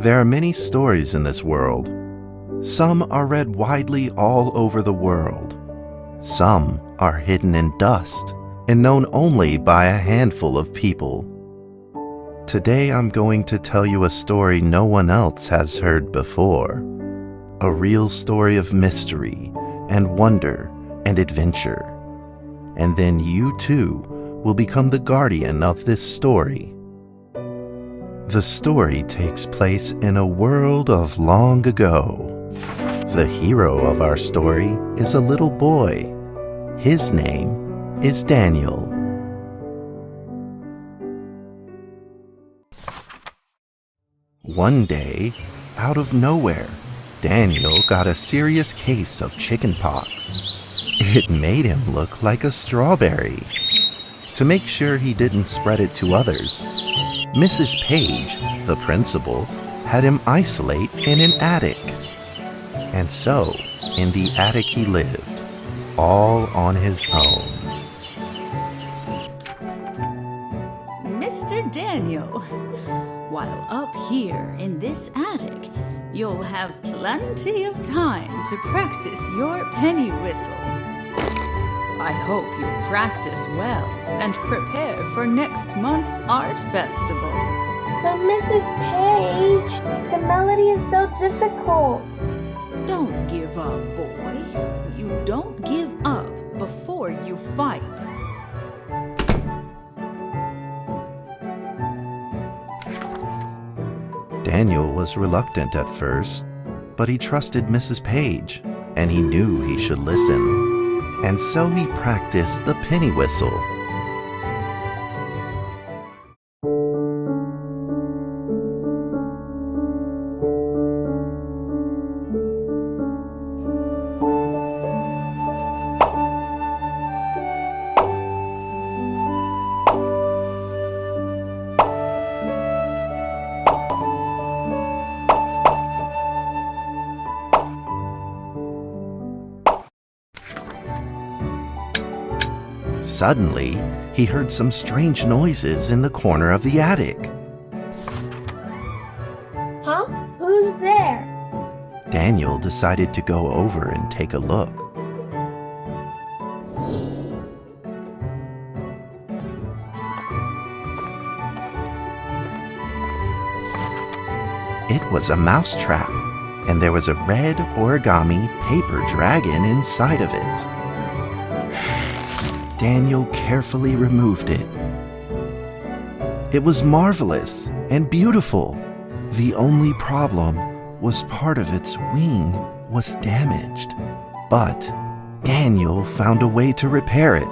There are many stories in this world. Some are read widely all over the world. Some are hidden in dust and known only by a handful of people. Today I'm going to tell you a story no one else has heard before. A real story of mystery and wonder and adventure. And then you too will become the guardian of this story. The story takes place in a world of long ago. The hero of our story is a little boy. His name is Daniel. One day, out of nowhere, Daniel got a serious case of chickenpox. It made him look like a strawberry. To make sure he didn't spread it to others, Mrs. Page, the principal, had him isolate in an attic. And so, in the attic he lived, all on his own. Mr. Daniel, while up here in this attic, you'll have plenty of time to practice your penny whistle. I hope you practice well and prepare for next month's art festival. But Mrs. Page, the melody is so difficult. Don't give up, boy. You don't give up before you fight. Daniel was reluctant at first, but he trusted Mrs. Page, and he knew he should listen. And so he practiced the penny whistle. Suddenly, he heard some strange noises in the corner of the attic. Huh? Who's there? Daniel decided to go over and take a look. It was a mousetrap, and there was a red origami paper dragon inside of it. Daniel carefully removed it. It was marvelous and beautiful. The only problem was part of its wing was damaged, but Daniel found a way to repair it.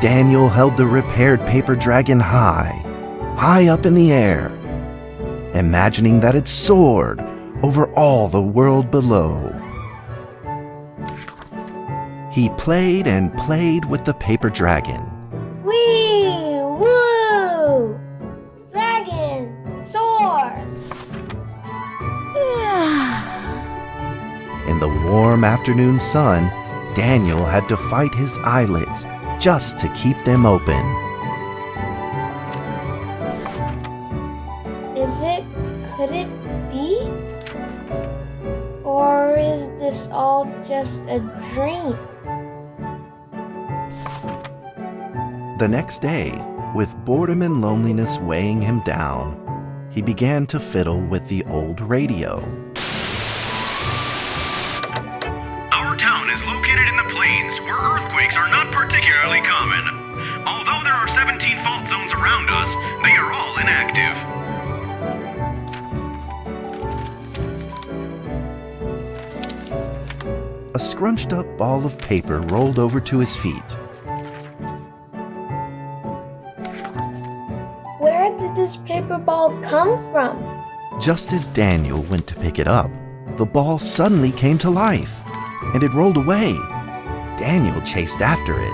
Daniel held the repaired paper dragon high up in the air, imagining that it soared over all the world below. He played and played with the paper dragon. Wee! Woo! Dragon! Soar! In the warm afternoon sun, Daniel had to fight his eyelids just to keep them open. Could it be? Or is this all just a dream? The next day, with boredom and loneliness weighing him down, he began to fiddle with the old radio. Our town is located in the plains where earthquakes are not particularly common. a scrunched up ball of paper rolled over to his feet. Where did this paper ball come from? Just as Daniel went to pick it up, the ball suddenly came to life, and it rolled away. Daniel chased after it.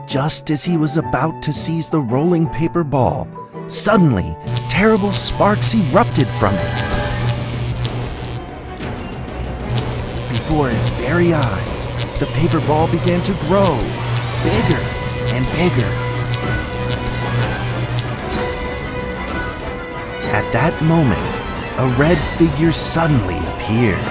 Just as he was about to seize the rolling paper ball, suddenly, terrible sparks erupted from it. Before his very eyes, the paper ball began to grow, bigger and bigger. At that moment, a red figure suddenly appeared.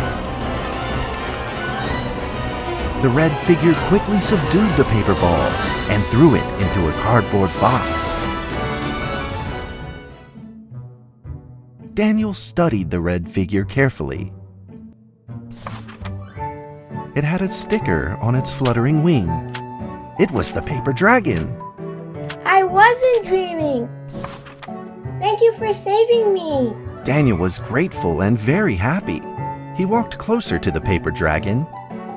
The red figure quickly subdued the paper ball and threw it into a cardboard box. Daniel studied the red figure carefully. It had a sticker on its fluttering wing. It was the paper dragon. I wasn't dreaming. Thank you for saving me. Daniel was grateful and very happy. He walked closer to the paper dragon,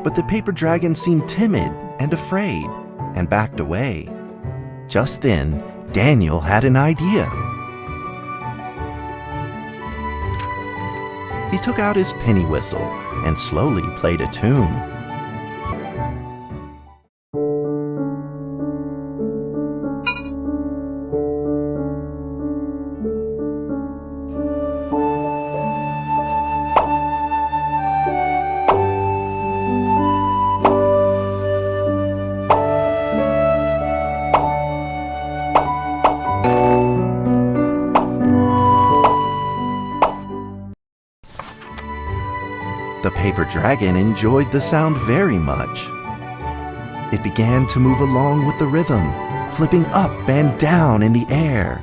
but the paper dragon seemed timid and afraid and backed away. Just then, Daniel had an idea. He took out his penny whistle and slowly played a tune. The paper dragon enjoyed the sound very much. It began to move along with the rhythm, flipping up and down in the air.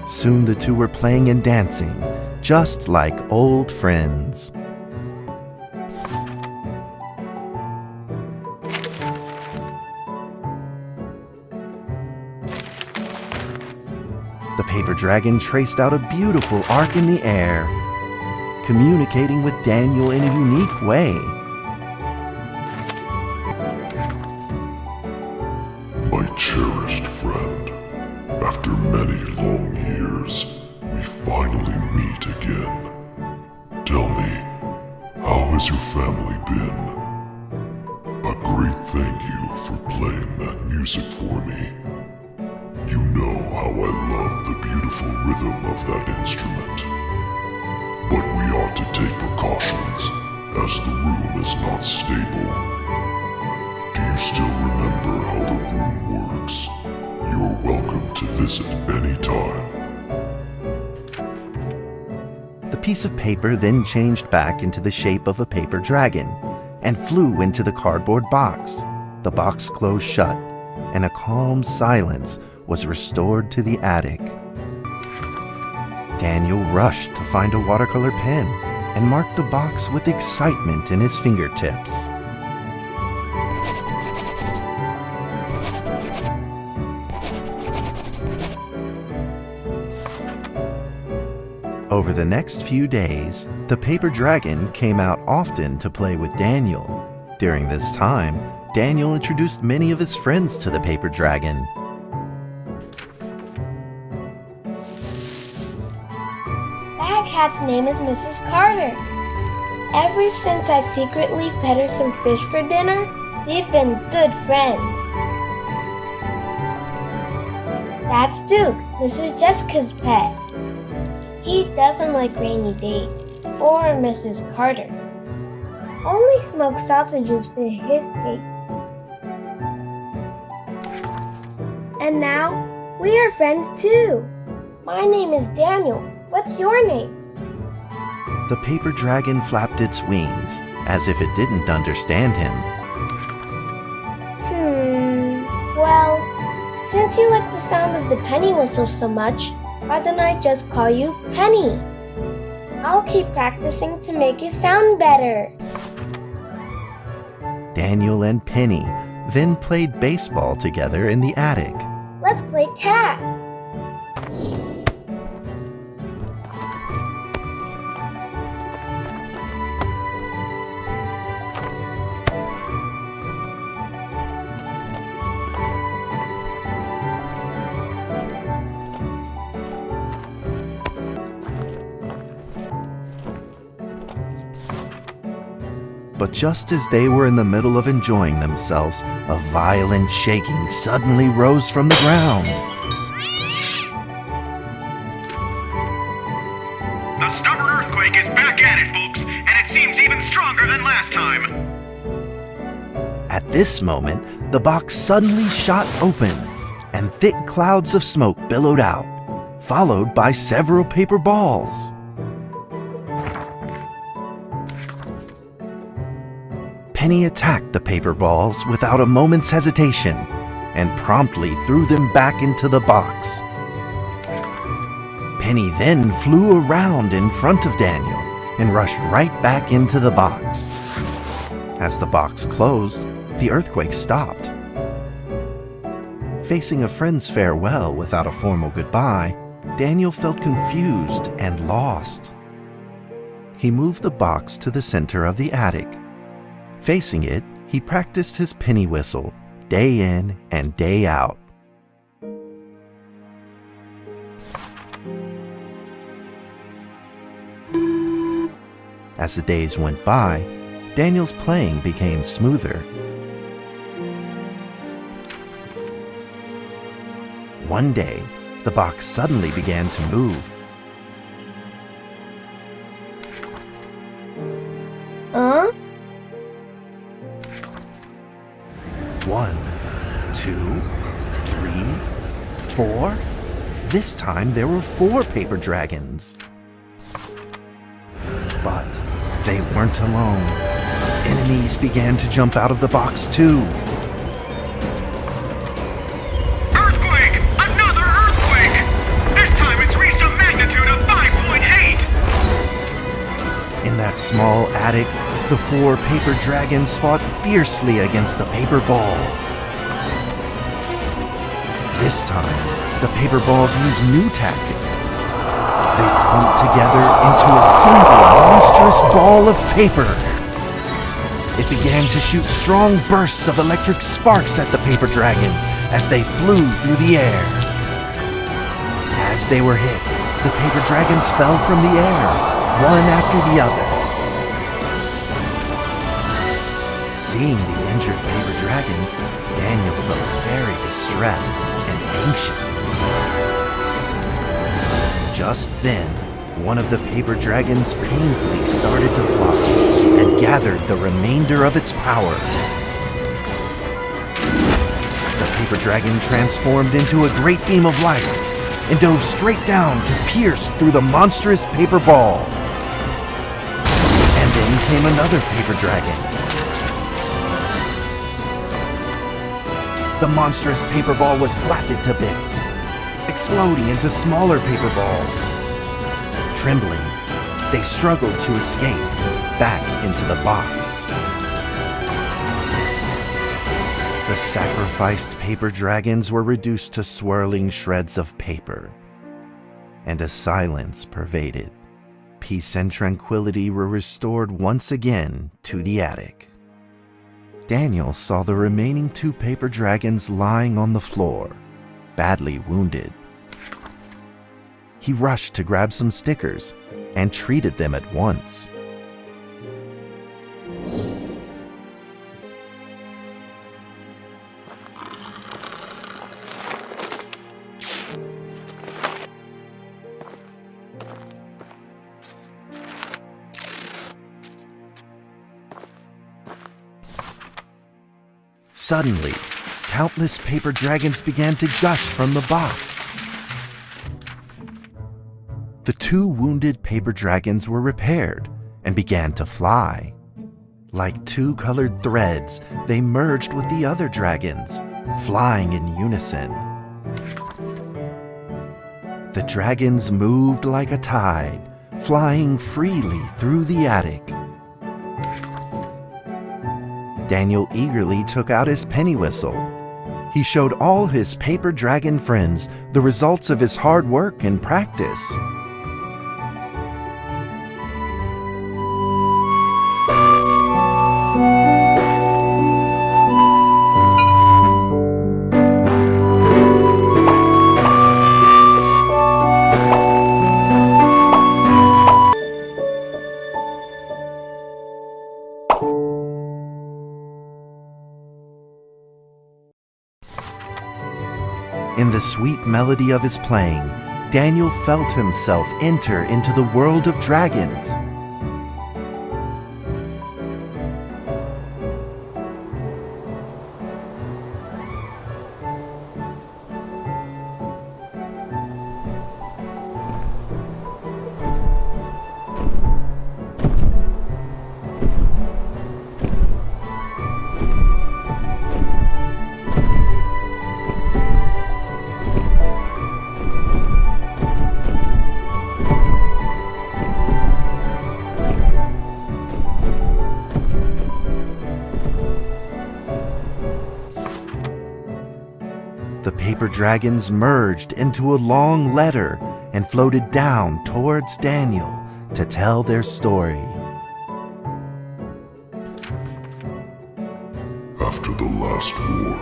Soon the two were playing and dancing, just like old friends. The paper dragon traced out a beautiful arc in the air, communicating with Daniel in a unique way. My cherished friend, after many long years, we finally meet again. Tell me, how has your family been? A great thank you for playing that music for me. You know how I love the beautiful rhythm of that instrument. But we ought to take precautions, as the room is not stable. Do you still remember how the room works? You're welcome to visit anytime. The piece of paper then changed back into the shape of a paper dragon and flew into the cardboard box. The box closed shut, and a calm silence was restored to the attic. Daniel rushed to find a watercolor pen and marked the box with excitement in his fingertips. Over the next few days, the paper dragon came out often to play with Daniel. During this time, Daniel introduced many of his friends to the paper dragon. That cat's name is Mrs. Carter. Ever since I secretly fed her some fish for dinner, we've been good friends. That's Duke, Mrs. Jessica's pet. He doesn't like rainy days or Mrs. Carter. Only smoked sausages fit his taste. And now, we are friends too. My name is Daniel. What's your name? The paper dragon flapped its wings, as if it didn't understand him. Well, Since you like the sound of the penny whistle so much, why don't I just call you Penny? I'll keep practicing to make it sound better. Daniel and Penny then played baseball together in the attic. Let's play cat. But just as they were in the middle of enjoying themselves, a violent shaking suddenly rose from the ground. The stubborn earthquake is back at it, folks, and it seems even stronger than last time. At this moment, the box suddenly shot open, and thick clouds of smoke billowed out, followed by several paper balls. Penny attacked the paper balls without a moment's hesitation and promptly threw them back into the box. Penny then flew around in front of Daniel and rushed right back into the box. As the box closed, the earthquake stopped. Facing a friend's farewell without a formal goodbye, Daniel felt confused and lost. He moved the box to the center of the attic. Facing it, he practiced his penny whistle day in and day out. As the days went by, Daniel's playing became smoother. One day, the box suddenly began to move. Huh? 1, 2, 3, 4. This time there were 4 paper dragons. But they weren't alone. Enemies began to jump out of the box too. Earthquake! Another earthquake! This time it's reached a magnitude of 5.8! In that small attic, the 4 paper dragons fought fiercely against the paper balls. This time, the paper balls used new tactics. They clumped together into a single monstrous ball of paper. It began to shoot strong bursts of electric sparks at the paper dragons as they flew through the air. As they were hit, the paper dragons fell from the air, one after the other. Seeing the injured paper dragons, Daniel felt very distressed and anxious. Just then, one of the paper dragons painfully started to fly and gathered the remainder of its power. The paper dragon transformed into a great beam of light and dove straight down to pierce through the monstrous paper ball. And then came another paper dragon. The monstrous paper ball was blasted to bits, exploding into smaller paper balls. Trembling, they struggled to escape back into the box. The sacrificed paper dragons were reduced to swirling shreds of paper, and a silence pervaded. Peace and tranquility were restored once again to the attic. Daniel saw the remaining 2 paper dragons lying on the floor, badly wounded. He rushed to grab some stickers and treated them at once. Suddenly, countless paper dragons began to gush from the box. The 2 wounded paper dragons were repaired and began to fly. Like 2 colored threads, they merged with the other dragons, flying in unison. The dragons moved like a tide, flying freely through the attic. Daniel eagerly took out his penny whistle. He showed all his paper dragon friends the results of his hard work and practice. In the sweet melody of his playing, Daniel felt himself enter into the world of dragons. The paper dragons merged into a long letter and floated down towards Daniel to tell their story. After the last war,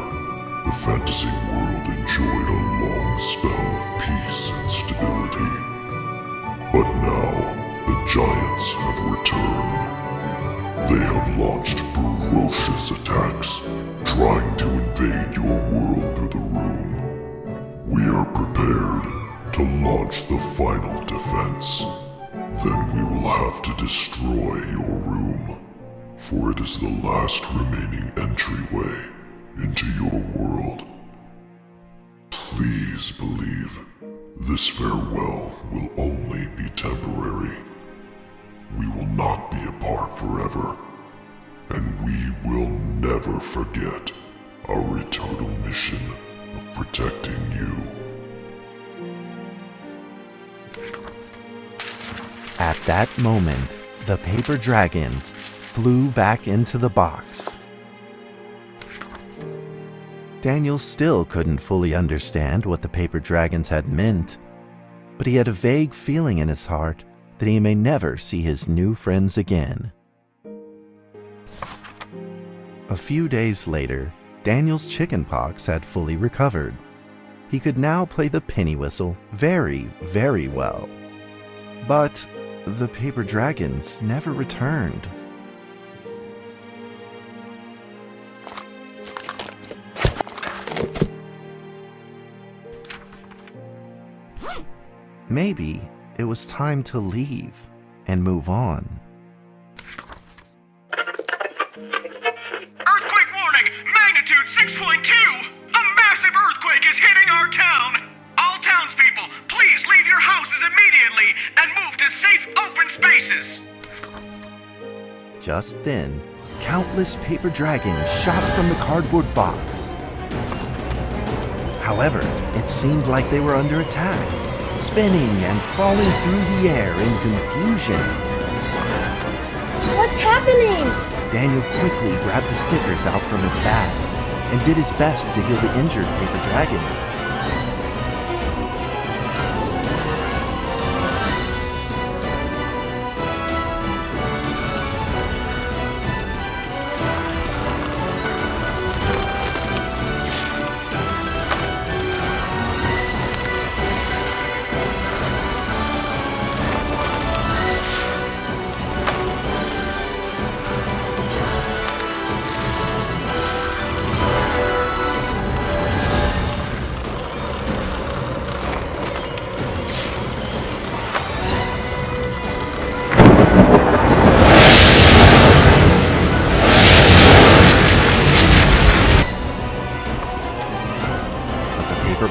the fantasy world enjoyed a long spell of peace and stability. But now, the giants have returned. They have launched ferocious attacks, trying to invade your world through the room. We are prepared to launch the final defense. Then we will have to destroy your room, for it is the last remaining entryway into your world. Please believe this farewell will only be temporary. We will not be apart forever, and we will never forget our eternal mission of protecting you. At that moment, the paper dragons flew back into the box. Daniel still couldn't fully understand what the paper dragons had meant, but he had a vague feeling in his heart that he may never see his new friends again. A few days later, Daniel's chickenpox had fully recovered. He could now play the penny whistle very, very well. But the paper dragons never returned. Maybe it was time to leave and move on. Earthquake warning! Magnitude 6.2! A massive earthquake is hitting our town! All townspeople, please leave your houses immediately and move to safe open spaces! Just then, countless paper dragons shot from the cardboard box. However, it seemed like they were under attack, spinning and falling through the air in confusion. What's happening? Daniel quickly grabbed the stickers out from his bag and did his best to heal the injured paper dragons.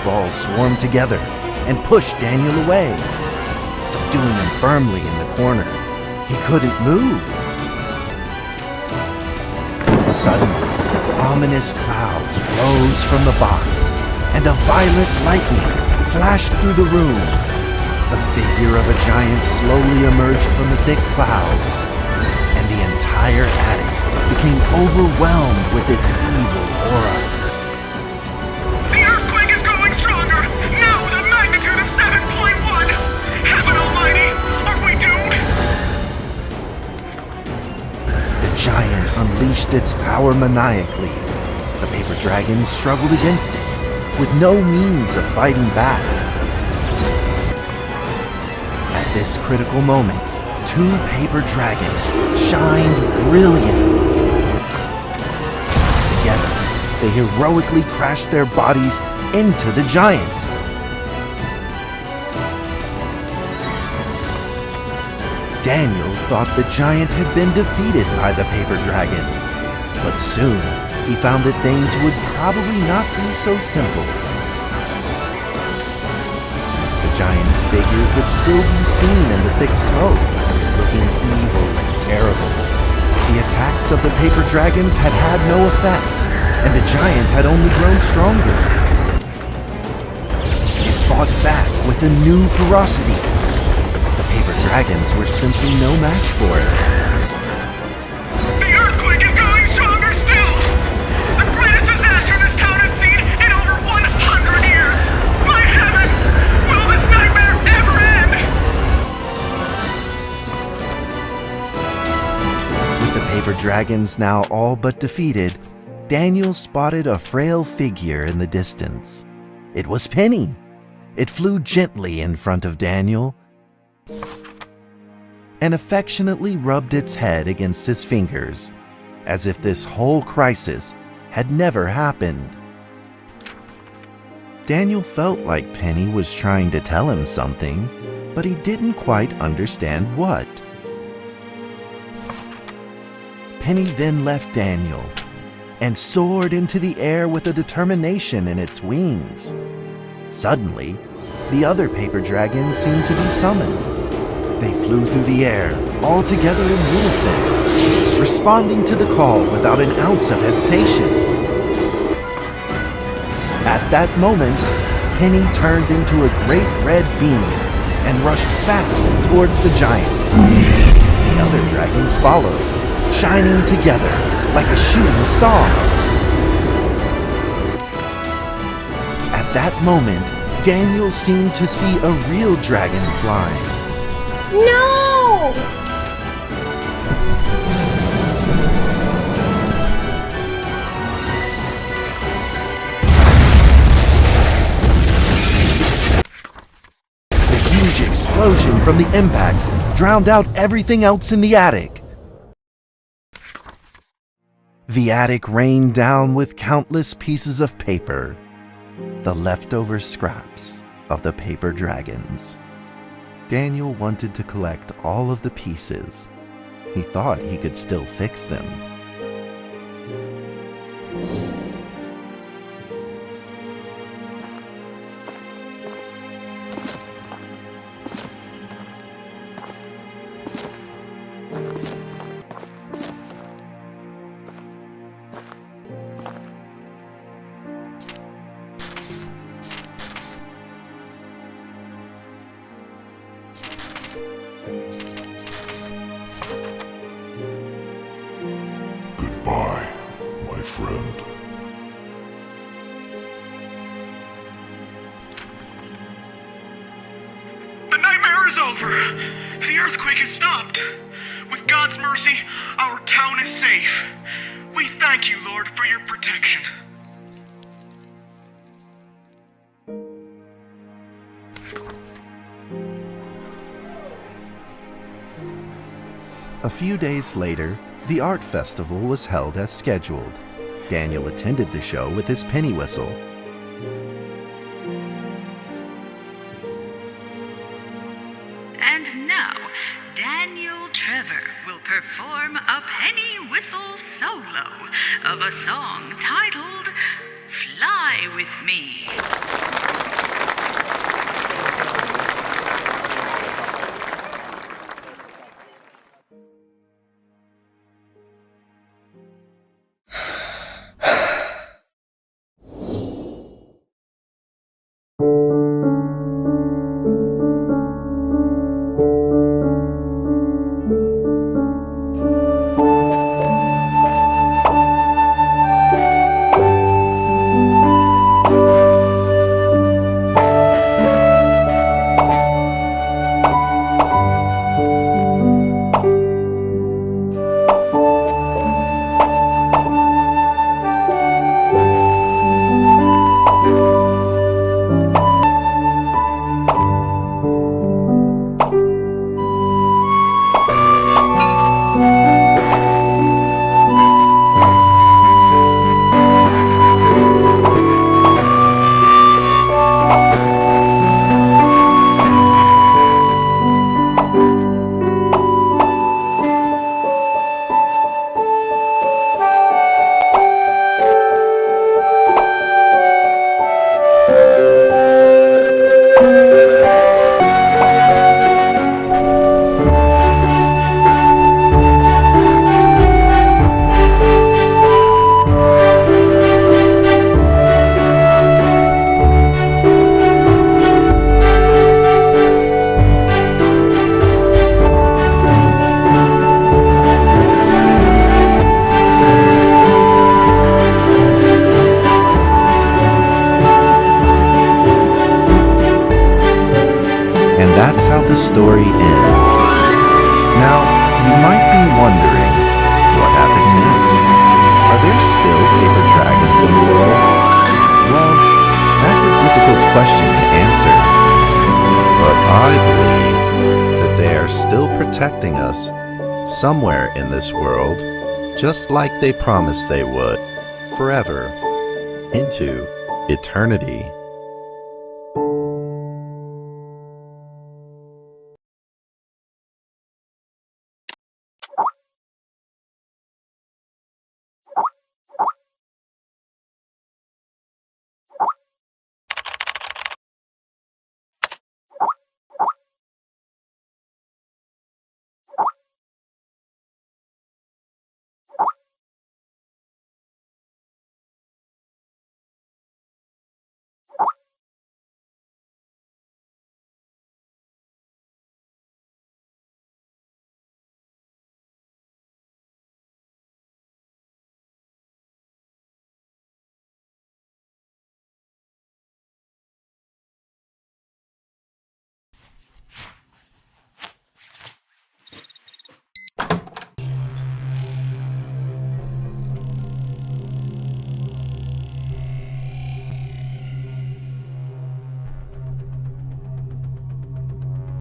Balls swarmed together and pushed Daniel away, subduing him firmly in the corner. He couldn't move. Suddenly, ominous clouds rose from the box, and a violent lightning flashed through the room. The figure of a giant slowly emerged from the thick clouds, and the entire attic became overwhelmed with its evil aura. The earthquake is growing stronger! Now with a magnitude of 7.1! Heaven almighty! Are we doomed? The giant unleashed its power maniacally. The paper dragon struggled against it, with no means of fighting back. At this critical moment, two paper dragons shined brilliantly. Together, they heroically crashed their bodies into the giant. Daniel thought the giant had been defeated by the paper dragons, but soon he found that things would probably not be so simple. The giant's figure could still be seen in the thick smoke, looking evil and terrible. The attacks of the paper dragons had had no effect, and the giant had only grown stronger. It fought back with a new ferocity. The paper dragons were simply no match for it. The earthquake is growing stronger still! The greatest disaster this town has seen in over 100 years! My heavens! Will this nightmare ever end? With the paper dragons now all but defeated, Daniel spotted a frail figure in the distance. It was Penny. It flew gently in front of Daniel and affectionately rubbed its head against his fingers, as if this whole crisis had never happened. Daniel felt like Penny was trying to tell him something, but he didn't quite understand what. Penny then left Daniel and soared into the air with a determination in its wings. Suddenly, the other paper dragons seemed to be summoned. They flew through the air, all together in unison, responding to the call without an ounce of hesitation. At that moment, Penny turned into a great red beam and rushed fast towards the giant. The other dragons followed, shining together like a shooting star. At that moment, Daniel seemed to see a real dragon flying. No! The huge explosion from the impact drowned out everything else in the attic. The attic rained down with countless pieces of paper, the leftover scraps of the paper dragons. Daniel wanted to collect all of the pieces. He thought he could still fix them. Goodbye, my friend. The nightmare is over! The earthquake has stopped! With God's mercy, our town is safe. We thank you, Lord, for your protection. A few days later, the art festival was held as scheduled. Daniel attended the show with his penny whistle. And now, Daniel Trevor will perform a penny whistle solo of a song titled Fly With Me. story ends. Now, you might be wondering, what happened next? Are there still paper dragons in the world? Well, that's a difficult question to answer. But I believe that they are still protecting us somewhere in this world, just like they promised they would, forever, into eternity.